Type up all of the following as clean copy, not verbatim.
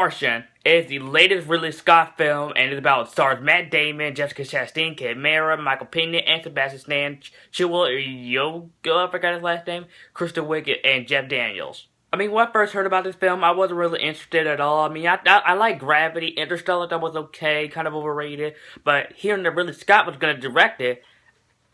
Martian is the latest Ridley Scott film, and it's about stars Matt Damon, Jessica Chastain, Kate Mara, Michael Pena, and Sebastian Stan, Chiwetel Ejiofor, I forgot his last name, Kristen Wiig, and Jeff Daniels. I mean, when I first heard about this film, I wasn't really interested at all. I mean, I like Gravity, Interstellar, that was okay, kind of overrated, but hearing that Ridley Scott was going to direct it,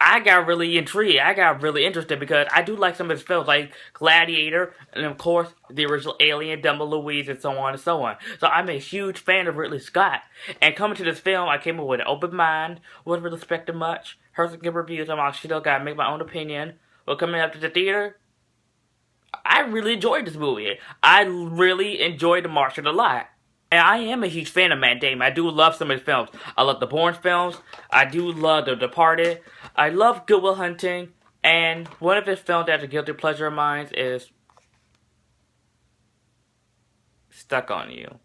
I got really intrigued. I got really interested because I do like some of his films, like Gladiator, and of course, the original Alien, Dumbo Louise, and so on and so on. So I'm a huge fan of Ridley Scott. And coming to this film, I came up with an open mind, wasn't really expecting much, heard some good reviews, I'm like, still gotta make my own opinion. But coming up to the theater, I really enjoyed this movie. I really enjoyed The Martian a lot. And I am a huge fan of Matt Damon. I do love some of his films. I love the Bourne films. I do love The Departed. I love Good Will Hunting. And one of his films that's a guilty pleasure of mine is Stuck on You.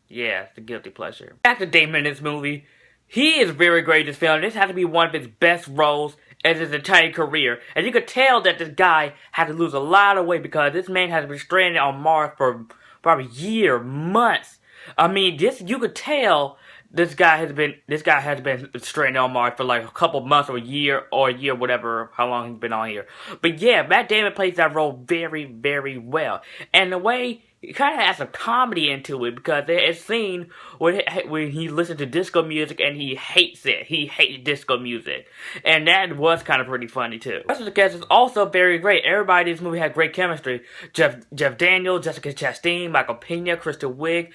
Yeah, it's a guilty pleasure. Back to Damon in this movie. He is very great in this film. This has to be one of his best roles in his entire career. And you could tell that this guy had to lose a lot of weight because this man has been stranded on Mars for probably years, months. I mean, you could tell this guy has been stranded on Mars for like a couple months or a year, whatever, how long he's been on here. But yeah, Matt Damon plays that role very, very well. And the way it kind of has some comedy into it because there is a scene when he listens to disco music and he hates it. He hates disco music. And that was kind of pretty funny too. The rest of the cast is also very great. Everybody in this movie had great chemistry. Jeff Daniels, Jessica Chastain, Michael Pena, Kristen Wiig,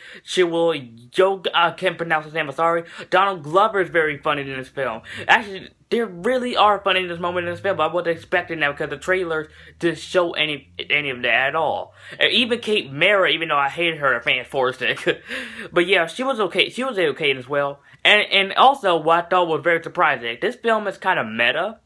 I can't pronounce his name, I'm sorry. Donald Glover is very funny in this film. Actually, they really are funny in this moment in this film, but I wasn't expecting that because the trailers didn't show any of that at all. And even Kate Mara, even though I hated her, fans forced it. But yeah, she was okay. She was okay as well. And also, what I thought was very surprising, this film is kind of meta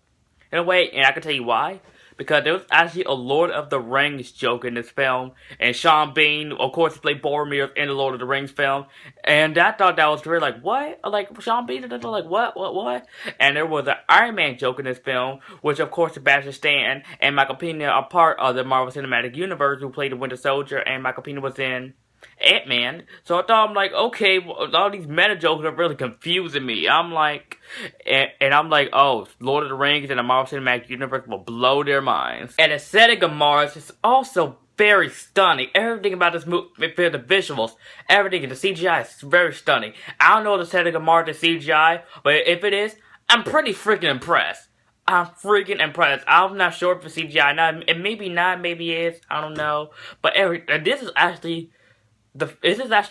in a way, and I can tell you why. Because there was actually a Lord of the Rings joke in this film. And Sean Bean, of course, he played Boromir in the Lord of the Rings film. And I thought that was very like, what? Like, Sean Bean? Like, what? And there was an Iron Man joke in this film. Which, of course, Sebastian Stan and Michael Pena are part of the Marvel Cinematic Universe. Who played the Winter Soldier. And Michael Pena was in Ant-Man. So I thought, I'm like, okay, well, all these meta jokes are really confusing me. I'm like, and I'm like, oh, Lord of the Rings and the Marvel Cinematic Universe will blow their minds. And the setting of Mars is also very stunning. Everything about this movie, the visuals, everything, the CGI is very stunning. I don't know the setting of Mars is CGI, but if it is, I'm pretty freaking impressed. I'm freaking impressed. I'm not sure if it's CGI. Not, maybe not, maybe it is. I don't know. But this is actually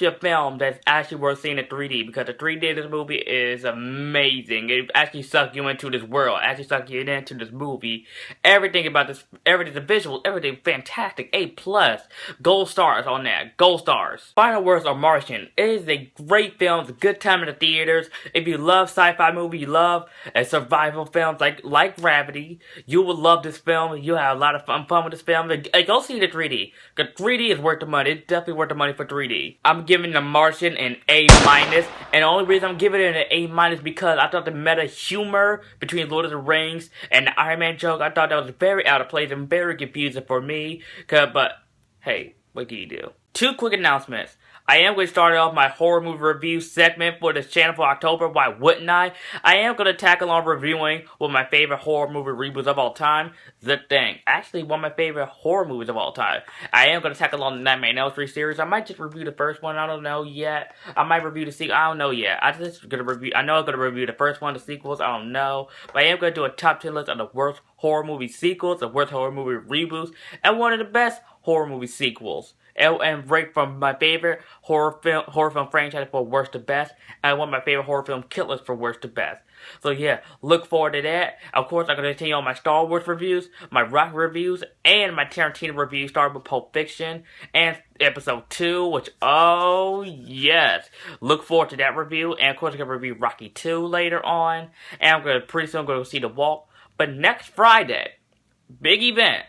a film that's actually worth seeing in 3D because the 3D of this movie is amazing. It actually sucks you into this world. It actually sucks you into this movie. Everything about this, everything, the visuals, everything fantastic. A+. Gold stars on that. Gold stars. Final words are Martian. It is a great film. It's a good time in the theaters. If you love sci-fi movies, you love survival films like Gravity, you will love this film. You'll have a lot of fun with this film. Go see the 3D. Because 3D is worth the money. It's definitely worth the money for 3D. I'm giving The Martian an A-, and the only reason I'm giving it an A- because I thought the meta humor between Lord of the Rings and the Iron Man joke, I thought that was very out of place and very confusing for me. But hey, what can you do? 2 quick announcements. I am going to start off my horror movie review segment for this channel for October. Why wouldn't I? I am going to tackle on reviewing one of my favorite horror movie reboots of all time, The Thing. Actually, one of my favorite horror movies of all time. I am going to tackle on the Nightmare on Elm Street series. I might just review the first one. I don't know yet. I might review the sequel. I don't know yet. I know I'm going to review the first one, the sequels. I don't know. But I am going to do a top 10 list of the worst horror movie sequels, the worst horror movie reboots, and one of the best horror movie sequels. And rate from my favorite horror film franchise for worst to best, and one of my favorite horror film killers for worst to best. So yeah, look forward to that. Of course, I'm going to continue on my Star Wars reviews, my Rock reviews, and my Tarantino reviews, starting with Pulp Fiction and Episode 2, which, oh yes, look forward to that review. And of course, I'm going to review Rocky 2 later on, and pretty soon I'm going to see The Walk. But next Friday, big event.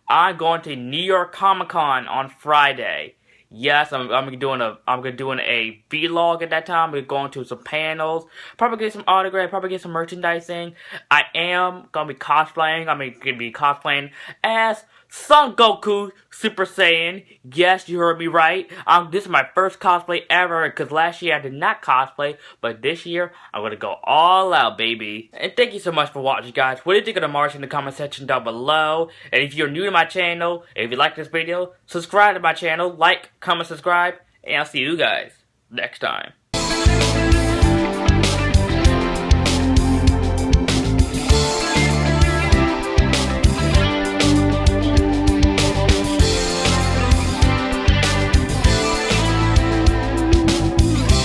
I'm going to New York Comic Con on Friday. Yes, I'm doing a vlog at that time. We're going to some panels, probably get some autographs, probably get some merchandising. I am gonna be cosplaying. I'm gonna be cosplaying as Son Goku Super Saiyan. Yes, you heard me right. This is my first cosplay ever, because last year I did not cosplay, but this year I'm gonna go all out, baby. And thank you so much for watching, guys. What do you think of the Martian in the comment section down below? And if you're new to my channel, and if you like this video, subscribe to my channel, like, comment, subscribe, and I'll see you guys next time.